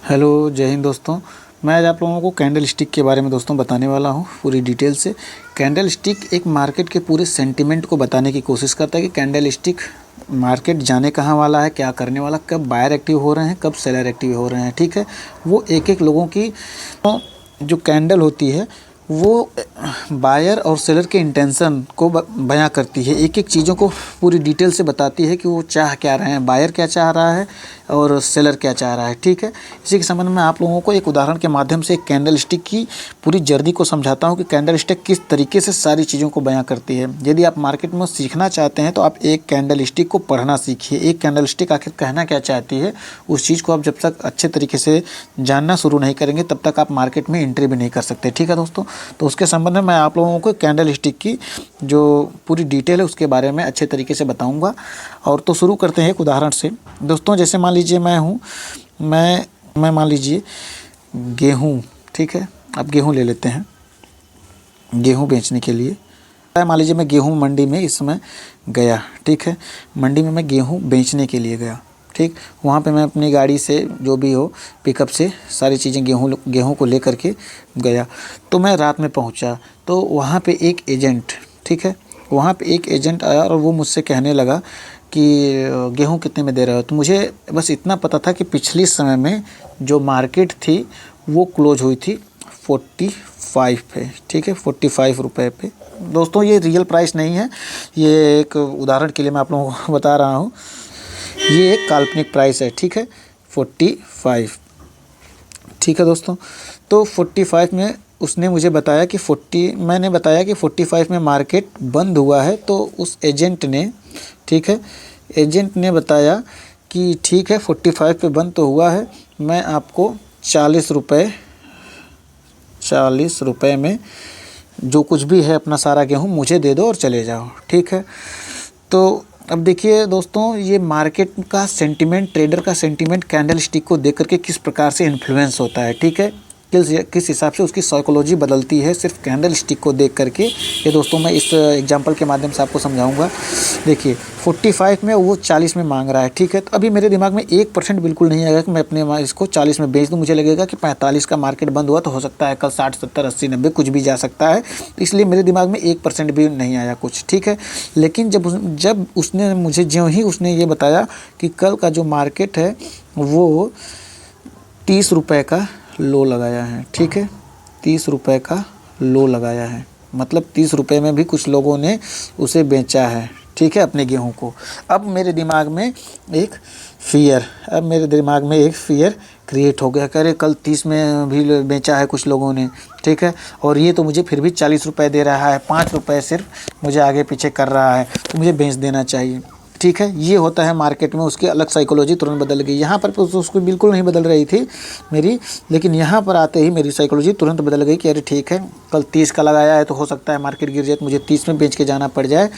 Hello, जय हिंद दोस्तों। मैं आज आप लोगों को कैंडल स्टिक के बारे में दोस्तों बताने वाला हूँ पूरी डिटेल से। कैंडल स्टिक एक मार्केट के पूरे सेंटिमेंट को बताने की कोशिश करता है कि कैंडल स्टिक मार्केट जाने कहाँ वाला है, क्या करने वाला, कब बायर एक्टिव हो रहे हैं, कब सेलर एक्टिव हो रहे हैं। ठीक है, वो एक लोगों की जो कैंडल होती है वो बायर और सेलर के इंटेंशन को बयां करती है। एक चीज़ों को पूरी डिटेल से बताती है कि वो चाह क्या रहे हैं, बायर क्या चाह रहा है और सेलर क्या चाह रहा है। ठीक है, इसी के संबंध में आप लोगों को एक उदाहरण के माध्यम से एक कैंडल स्टिक की पूरी जर्नी को समझाता हूँ कि कैंडल स्टिक किस तरीके से सारी चीज़ों को बयां करती है। यदि आप मार्केट में सीखना चाहते हैं तो आप एक कैंडल स्टिक को पढ़ना सीखिए। एक कैंडल स्टिक आखिर कहना क्या चाहती है, उस चीज़ को आप जब तक अच्छे तरीके से जानना शुरू नहीं करेंगे तब तक आप मार्केट में एंट्री भी नहीं कर सकते। ठीक है दोस्तों, तो उसके संबंध में मैं आप लोगों को कैंडल स्टिक की जो पूरी डिटेल है उसके बारे में अच्छे तरीके से बताऊंगा। और तो शुरू करते हैं एक उदाहरण से दोस्तों। जैसे मान लीजिए मैं मान लीजिए गेहूँ, ठीक है, अब गेहूँ ले लेते हैं। गेहूँ बेचने के लिए मान लीजिए मैं गेहूँ मंडी में इस समय गया। ठीक है, मंडी में मैं गेहूँ बेचने के लिए गया। ठीक, वहाँ पे मैं अपनी गाड़ी से जो भी हो पिकअप से सारी चीज़ें गेहूँ को लेकर के गया। तो मैं रात में पहुँचा तो वहाँ पे एक एजेंट, ठीक है, वहाँ पे एक एजेंट आया और वो मुझसे कहने लगा कि गेहूँ कितने में दे रहे हो। तो मुझे बस इतना पता था कि पिछली समय में जो मार्केट थी वो क्लोज हुई थी 45 पे। ठीक है, 45 रुपये पे। दोस्तों ये रियल प्राइस नहीं है, ये एक उदाहरण के लिए मैं आप लोगों को बता रहा हूँ। ये एक काल्पनिक प्राइस है। ठीक है, 45। ठीक है दोस्तों, तो 45 में उसने मुझे बताया कि मैंने बताया कि 45 में मार्केट बंद हुआ है। तो उस एजेंट ने, ठीक है, एजेंट ने बताया कि ठीक है 45 पे बंद तो हुआ है, मैं आपको 40 रुपये में जो कुछ भी है अपना सारा गेहूँ मुझे दे दो और चले जाओ। ठीक है, तो अब देखिए दोस्तों, ये मार्केट का सेंटीमेंट, ट्रेडर का सेंटीमेंट कैंडल स्टिक को देख करके किस प्रकार से इन्फ्लुएंस होता है। ठीक है, किस हिसाब से उसकी साइकोलॉजी बदलती है सिर्फ कैंडल स्टिक को देख करके। ये दोस्तों मैं इस एग्जांपल के माध्यम से आपको समझाऊंगा। देखिए 45 में वो 40 में मांग रहा है। ठीक है, तो अभी मेरे दिमाग में 1% बिल्कुल नहीं आएगा कि मैं अपने इसको 40 में बेच दूं। मुझे लगेगा कि 45 का मार्केट बंद हुआ तो हो सकता है कल 60, 70, 80, 90 कुछ भी जा सकता है। इसलिए मेरे दिमाग में 1% भी नहीं आया कुछ। ठीक है, लेकिन जब उसने मुझे, ज्यों ही उसने ये बताया कि कल का जो मार्केट है वो 30 रुपये का लो लगाया है। ठीक है, 30 रुपये का लो लगाया है, मतलब 30 रुपये में भी कुछ लोगों ने उसे बेचा है। ठीक है, अपने गेहूं को। अब मेरे दिमाग में एक फियर क्रिएट हो गया, करे कल 30 में भी बेचा है कुछ लोगों ने। ठीक है, और ये तो मुझे फिर भी 40 रुपये दे रहा है, 5 रुपये सिर्फ मुझे आगे पीछे कर रहा है, तो मुझे बेच देना चाहिए। ठीक है, ये होता है मार्केट में, उसकी अलग साइकोलॉजी तुरंत बदल गई। यहाँ पर उसको बिल्कुल नहीं बदल रही थी मेरी, लेकिन यहाँ पर आते ही मेरी साइकोलॉजी तुरंत बदल गई कि अरे ठीक है, कल 30 का लगाया है तो हो सकता है मार्केट गिर जाए तो मुझे 30 में बेच के जाना पड़ जाए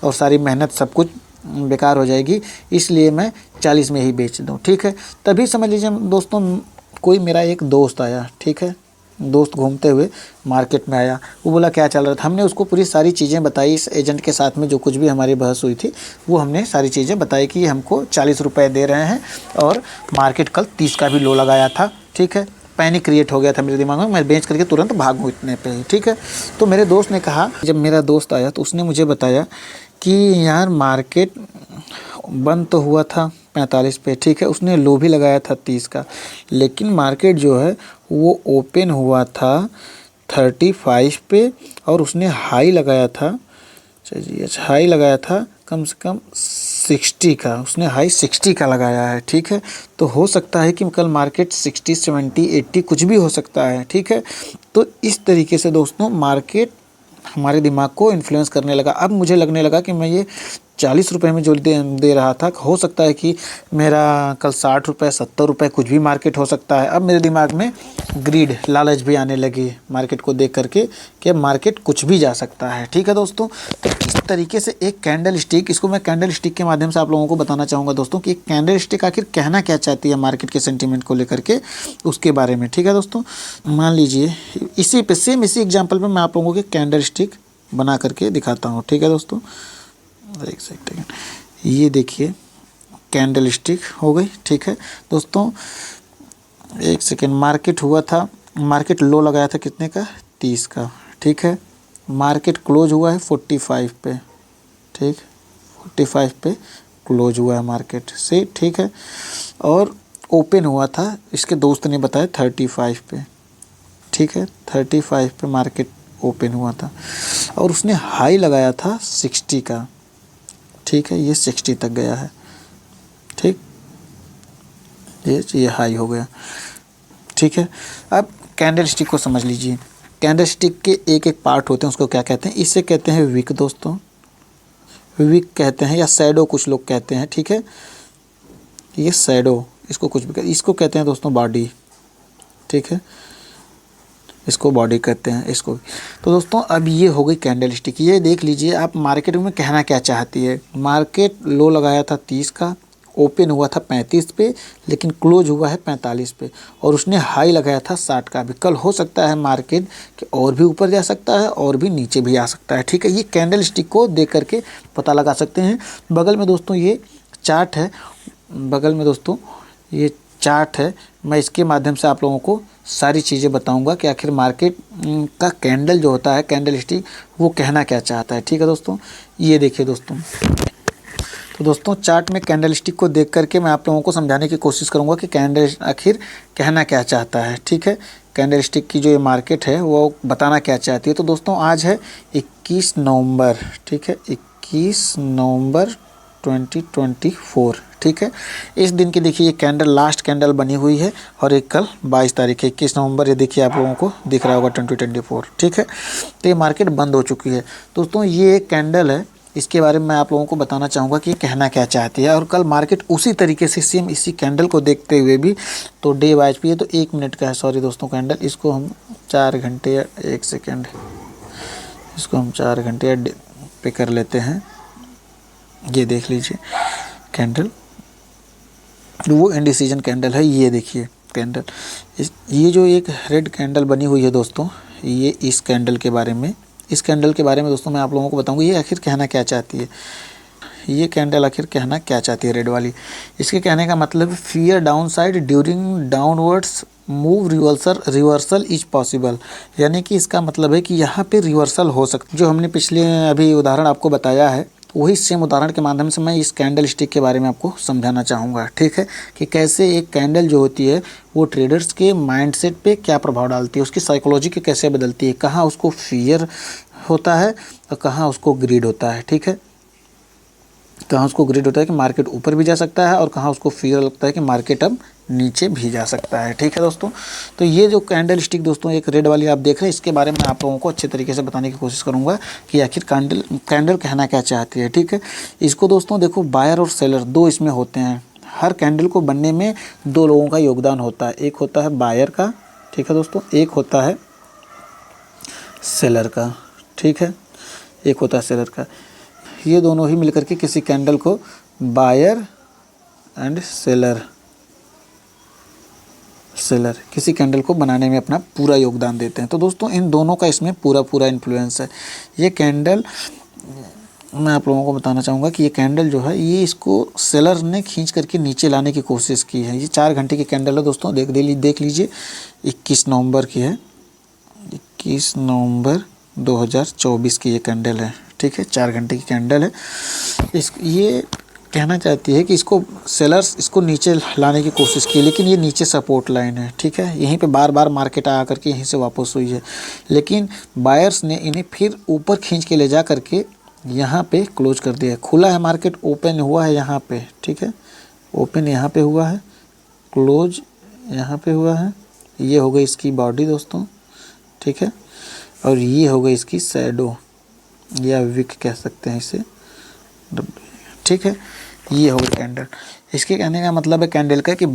और सारी मेहनत सब कुछ बेकार हो जाएगी, इसलिए मैं 40 में ही बेच दूँ। ठीक है, तभी समझ लीजिए दोस्तों, कोई मेरा एक दोस्त आया। ठीक है, दोस्त घूमते हुए मार्केट में आया, वो बोला क्या चल रहा था। हमने उसको पूरी सारी चीज़ें बताई, इस एजेंट के साथ में जो कुछ भी हमारी बहस हुई थी वो हमने सारी चीज़ें बताई कि हमको 40 रुपये दे रहे हैं और मार्केट कल 30 का भी लो लगाया था। ठीक है, पैनिक क्रिएट हो गया था मेरे दिमाग में, मैं बेच करके तुरंत भागूँ इतने पे ही। ठीक है, तो मेरे दोस्त ने कहा, जब मेरा दोस्त आया तो उसने मुझे बताया कि यार मार्केट बंद तो हुआ था 45 पे। ठीक है, उसने लो भी लगाया था 30 का, लेकिन मार्केट जो है वो ओपन हुआ था 35 पे और उसने हाई लगाया था, चलिए अच्छा हाई लगाया था कम से कम 60 का, उसने हाई 60 का लगाया है। ठीक है, तो हो सकता है कि कल मार्केट 60, 70, 80 कुछ भी हो सकता है। ठीक है, तो इस तरीके से दोस्तों मार्केट हमारे दिमाग को इन्फ्लुएंस करने लगा। अब मुझे लगने लगा कि मैं ये 40 रुपये में जो दे रहा था, हो सकता है कि मेरा कल 60 रुपये, 70 रुपये कुछ भी मार्केट हो सकता है। अब मेरे दिमाग में ग्रीड, लालच भी आने लगी मार्केट को देख करके कि अब मार्केट कुछ भी जा सकता है। ठीक है दोस्तों, तो इस तरीके से एक कैंडल स्टिक, इसको मैं कैंडल स्टिक के माध्यम से आप लोगों को बताना चाहूँगा दोस्तों कि कैंडल स्टिक आखिर कहना क्या चाहती है मार्केट के सेंटीमेंट को लेकर के, उसके बारे में। ठीक है दोस्तों, मान लीजिए इसी एग्जाम्पल पर मैं आप लोगों के कैंडल स्टिक बना करके दिखाता हूँ। ठीक है दोस्तों, एक सेकंड, ये देखिए कैंडल स्टिक हो गई। ठीक है दोस्तों, एक सेकेंड, मार्केट हुआ था, मार्केट लो लगाया था कितने का, 30 का, ठीक है। मार्केट क्लोज हुआ है 45 पे, ठीक, 45 पे क्लोज हुआ है मार्केट से, ठीक है। और ओपन हुआ था, इसके दोस्त ने बताया 35 पे, ठीक है, 35 पे मार्केट ओपन हुआ था। और उसने हाई लगाया था 60 का, ठीक है, ये 60 तक गया है, ठीक, ये हाई हो गया, ठीक है। अब कैंडल स्टिक को समझ लीजिए। कैंडल स्टिक के एक एक पार्ट होते हैं, उसको क्या कहते हैं, इसे कहते हैं विक दोस्तों, विक कहते हैं, या शैडो कुछ लोग कहते हैं, ठीक है। ये शैडो, इसको कुछ भी इसको कहते हैं दोस्तों बॉडी, ठीक है, इसको बॉडी कहते हैं इसको। तो दोस्तों अब ये हो गई कैंडल स्टिक। ये देख लीजिए आप मार्केट में कहना क्या चाहती है। मार्केट लो लगाया था 30 का, ओपन हुआ था 35 पे, लेकिन क्लोज हुआ है 45 पे, और उसने हाई लगाया था 60 का भी। कल हो सकता है मार्केट कि और भी ऊपर जा सकता है और भी नीचे भी आ सकता है, ठीक है। ये कैंडल स्टिक को देख करके पता लगा सकते हैं। बगल में दोस्तों ये चार्ट है, बगल में दोस्तों ये चार्ट है। मैं इसके माध्यम से आप लोगों को सारी चीज़ें बताऊंगा कि आखिर मार्केट का कैंडल जो होता है, कैंडल स्टिक, वो कहना क्या चाहता है, ठीक है दोस्तों। ये देखिए दोस्तों, तो दोस्तों चार्ट में कैंडल स्टिक को देख करके मैं आप लोगों को समझाने की कोशिश करूंगा कि कैंडल आखिर कहना क्या चाहता है, ठीक है। कैंडल स्टिक की जो ये मार्केट है वो बताना क्या चाहती है। तो दोस्तों आज है 21 नवंबर, ठीक है, 21 नवंबर 2024, ठीक है। इस दिन की देखिए ये कैंडल लास्ट कैंडल बनी हुई है, और एक कल 22 तारीख है, 21 नवंबर, ये देखिए आप लोगों को दिख रहा होगा 2024, ठीक है। तो ये मार्केट बंद हो चुकी है दोस्तों। ये एक कैंडल है, इसके बारे में मैं आप लोगों को बताना चाहूँगा कि ये कहना क्या चाहती है। और कल मार्केट उसी तरीके से सेम इसी कैंडल को देखते हुए भी, तो डे वाइज भी है, तो 1 मिनट का है, सॉरी दोस्तों कैंडल, इसको हम 4 घंटे या 1 सेकेंड, इसको हम 4 घंटे पे कर लेते हैं। ये देख लीजिए कैंडल, वो इंडिसीजन कैंडल है। ये देखिए कैंडल, ये जो एक रेड कैंडल बनी हुई है दोस्तों, ये इस कैंडल के बारे में, इस कैंडल के बारे में दोस्तों मैं आप लोगों को बताऊंगा ये आखिर कहना क्या चाहती है। ये कैंडल आखिर कहना क्या चाहती है, रेड वाली। इसके कहने का मतलब fear down side during downwards move reversal is possible, यानी कि इसका मतलब है कि यहाँ पे रिवर्सल हो सकता। जो हमने पिछले अभी उदाहरण आपको बताया है, वही सेम उदाहरण के माध्यम से मैं इस कैंडल स्टिक के बारे में आपको समझाना चाहूँगा, ठीक है, कि कैसे एक कैंडल जो होती है वो ट्रेडर्स के माइंडसेट पे क्या प्रभाव डालती है, उसकी साइकोलॉजी के कैसे बदलती है, कहाँ उसको फियर होता है और कहाँ उसको ग्रीड होता है, ठीक है। कहाँ उसको ग्रीड होता है कि मार्केट ऊपर भी जा सकता है, और कहाँ उसको फियर लगता है कि मार्केट अब नीचे भी जा सकता है, ठीक है दोस्तों। तो ये जो कैंडल स्टिक दोस्तों एक रेड वाली आप देख रहे हैं, इसके बारे में आप लोगों को अच्छे तरीके से बताने की कोशिश करूंगा कि आखिर कैंडल कहना क्या चाहती है, ठीक है। इसको दोस्तों देखो, बायर और सेलर दो इसमें होते हैं। हर कैंडल को बनने में दो लोगों का योगदान होता है, एक होता है बायर का, ठीक है दोस्तों, एक होता है सेलर का, ठीक है, एक होता है सेलर का। ये दोनों ही मिलकर के किसी कैंडल को, बायर एंड सेलर किसी कैंडल को बनाने में अपना पूरा योगदान देते हैं। तो दोस्तों इन दोनों का इसमें पूरा इन्फ्लुएंस है। ये कैंडल मैं आप लोगों को बताना चाहूँगा कि ये कैंडल जो है, ये इसको सेलर ने खींच करके नीचे लाने की कोशिश की है। ये 4 घंटे की कैंडल है दोस्तों, देख लीजिए, 21 नवंबर की है, 21 नवंबर 2024 की ये कैंडल है, ठीक है, 4 घंटे की कैंडल है। ये कहना चाहती है कि इसको सेलर्स इसको नीचे लाने की कोशिश की, लेकिन ये नीचे सपोर्ट लाइन है, ठीक है, यहीं पे बार बार मार्केट आ करके यहीं से वापस हुई है, लेकिन बायर्स ने इन्हें फिर ऊपर खींच के ले जा करके यहाँ पे क्लोज कर दिया है। खुला है मार्केट, ओपन हुआ है यहाँ पे, ठीक है, ओपन यहाँ पे हुआ है, क्लोज यहाँ पे हुआ है। ये हो गई इसकी बॉडी दोस्तों, ठीक है, और ये हो गई इसकी शैडो या विक कह सकते हैं इसे, ठीक है। ये हो गई कैंडल। इसके कहने का मतलब है कैंडल का कि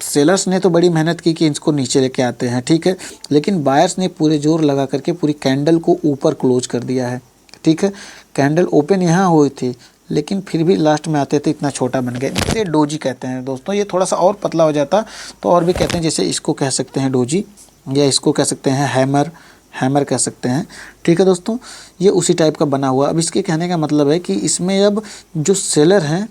सेलर्स ने तो बड़ी मेहनत की कि इसको नीचे लेके आते हैं, ठीक है, लेकिन बायर्स ने पूरे जोर लगा करके पूरी कैंडल को ऊपर क्लोज कर दिया है, ठीक है। कैंडल ओपन यहाँ हुई थी, लेकिन फिर भी लास्ट में आते थे इतना छोटा बन गया। इसे डोजी कहते हैं दोस्तों। ये थोड़ा सा और पतला हो जाता तो और भी कहते हैं, जैसे इसको कह सकते हैं डोजी, या इसको कह सकते हैं हैमर कह सकते हैं, ठीक है दोस्तों। ये उसी टाइप का बना हुआ। अब इसके कहने का मतलब है कि इसमें अब जो सेलर हैं,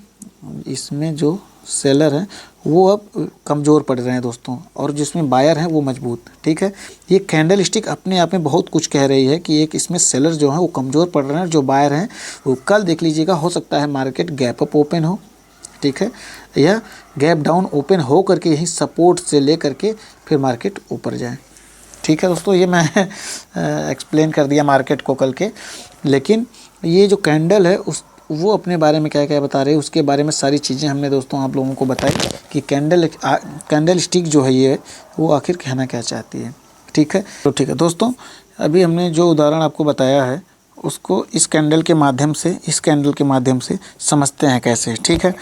इसमें जो सेलर हैं वो अब कमज़ोर पड़ रहे हैं दोस्तों, और जिसमें बायर हैं वो मजबूत। ठीक है, ये कैंडल स्टिक अपने आप में बहुत कुछ कह रही है कि एक इसमें सेलर जो है वो कमज़ोर पड़ रहे हैं, जो बायर हैं वो कल देख लीजिएगा, हो सकता है मार्केट गैप अप ओपन हो, ठीक है, या गैप डाउन ओपन हो करके यही सपोर्ट से ले करके फिर मार्केट ऊपर जाए। ठीक है दोस्तों, ये मैं एक्सप्लेन कर दिया मार्केट को कल के, लेकिन ये जो कैंडल है उस वो अपने बारे में क्या क्या बता रहे हैं उसके बारे में सारी चीज़ें हमने दोस्तों आप लोगों को बताई कि कैंडल स्टिक जो है ये वो आखिर कहना क्या चाहती है। ठीक है, तो ठीक है दोस्तों, अभी हमने जो उदाहरण आपको बताया है उसको इस कैंडल के माध्यम से समझते हैं कैसे। ठीक है,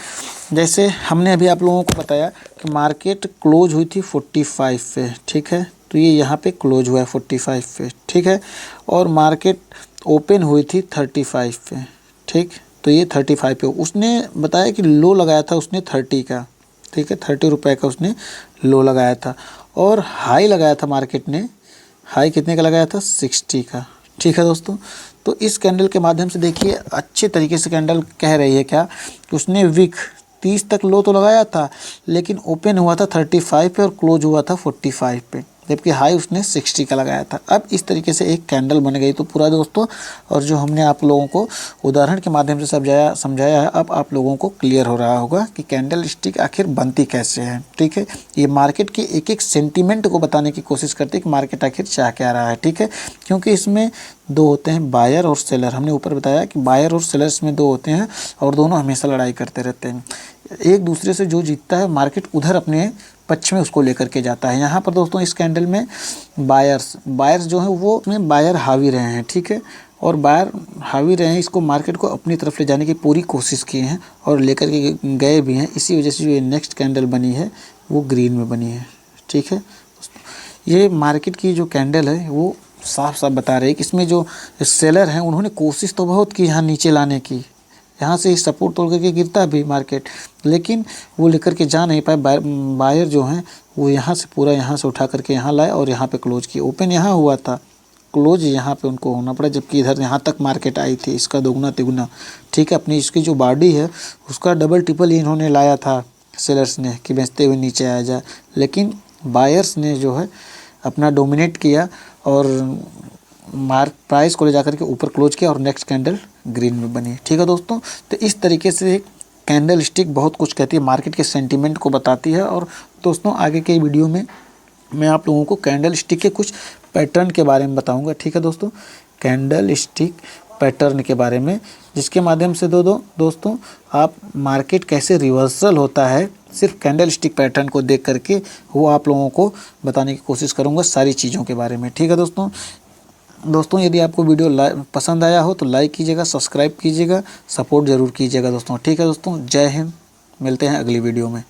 जैसे हमने अभी आप लोगों को बताया कि मार्केट क्लोज हुई थी 45 पे। ठीक है, तो ये यहाँ पे क्लोज हुआ है 45 पे। ठीक है, और मार्केट ओपन हुई थी 35 पे। ठीक, तो ये 35 पे उसने बताया कि लो लगाया था उसने 30 का। ठीक है, 30 रुपये का उसने लो लगाया था, और हाई लगाया था मार्केट ने, हाई कितने का लगाया था 60 का। ठीक है दोस्तों, तो इस कैंडल के माध्यम से देखिए अच्छे तरीके से कैंडल कह रही है क्या कि उसने विक 30 तक लो तो लगाया था, लेकिन ओपन हुआ था 35 पे और क्लोज हुआ था 45 पे, जबकि हाई उसने 60 का लगाया था। अब इस तरीके से एक कैंडल बन गई तो पूरा दोस्तों, और जो हमने आप लोगों को उदाहरण के माध्यम से समझाया है, अब आप लोगों को क्लियर हो रहा होगा कि कैंडल स्टिक आखिर बनती कैसे है। ठीक है, ये मार्केट के एक एक सेंटीमेंट को बताने की कोशिश करती है कि मार्केट आखिर चाह क्या रहा है। ठीक है, क्योंकि इसमें दो होते हैं, बायर और सेलर। हमने ऊपर बताया कि बायर और सेलर इसमें दो होते हैं, और दोनों हमेशा लड़ाई करते रहते हैं। एक दूसरे से जो जीतता है मार्केट उधर अपने पक्ष में उसको लेकर के जाता है। यहाँ पर दोस्तों इस कैंडल में बायर्स जो हैं वो उसमें बायर हावी रहे हैं। ठीक है, और बायर हावी रहे हैं, इसको मार्केट को अपनी तरफ ले जाने की पूरी कोशिश किए हैं और लेकर के गए भी हैं। इसी वजह से जो ये नेक्स्ट कैंडल बनी है वो ग्रीन में बनी है। ठीक है, ये मार्केट की जो कैंडल है वो साफ साफ बता रही है कि इसमें जो सेलर हैं उन्होंने कोशिश तो बहुत की यहाँ नीचे लाने की, यहाँ से सपोर्ट तोड़ करके गिरता भी मार्केट, लेकिन वो लेकर के जा नहीं पाए। बायर जो हैं वो यहाँ से पूरा यहाँ से उठा करके यहाँ लाए और यहाँ पे क्लोज किए। ओपन यहाँ हुआ था, क्लोज यहाँ पे उनको होना पड़ा, जबकि इधर यहाँ तक मार्केट आई थी इसका दोगुना तिगुना। ठीक है, अपनी इसकी जो बॉडी है उसका डबल ट्रिपल इन्होंने लाया था सेलर्स ने कि बेचते हुए नीचे आया जाए, लेकिन बायर्स ने जो है अपना डोमिनेट किया और प्राइस को ले जाकर के ऊपर क्लोज किया और नेक्स्ट कैंडल ग्रीन में बनी। ठीक है दोस्तों, तो इस तरीके से कैंडल स्टिक बहुत कुछ कहती है, मार्केट के सेंटीमेंट को बताती है। और दोस्तों आगे के वीडियो में मैं आप लोगों को कैंडल स्टिक के कुछ पैटर्न के बारे में बताऊंगा। ठीक है दोस्तों, कैंडल स्टिक पैटर्न के बारे में, जिसके माध्यम से दोस्तों आप मार्केट कैसे रिवर्सल होता है सिर्फ कैंडल स्टिक पैटर्न को देख करके, वो आप लोगों को बताने की कोशिश करूँगा सारी चीज़ों के बारे में। ठीक है दोस्तों, यदि आपको वीडियो पसंद आया हो तो लाइक कीजिएगा, सब्सक्राइब कीजिएगा, सपोर्ट ज़रूर कीजिएगा दोस्तों। ठीक है दोस्तों, जय हिंद, मिलते हैं अगली वीडियो में।